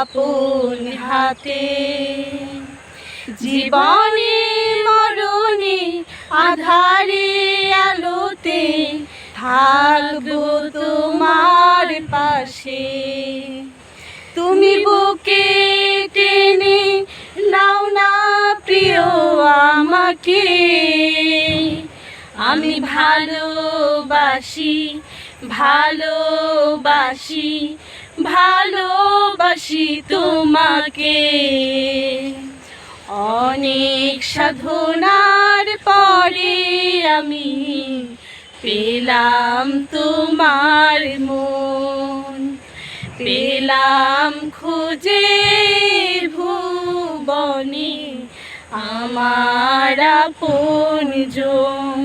আপন হাতে। জীবনে মরণে আধারে আলোতে থাকবো তোমার পাশে। তুমি বুকে টেনে নাও না প্রিয় আমাকে, আমি ভালোবাসি ভালোবাসি ভালোবাসি তোমাকে। অনেক সাধনার পরে আমি পেলাম তোমার মন, পেলাম খুঁজে ভুবনে আমার আপনজন।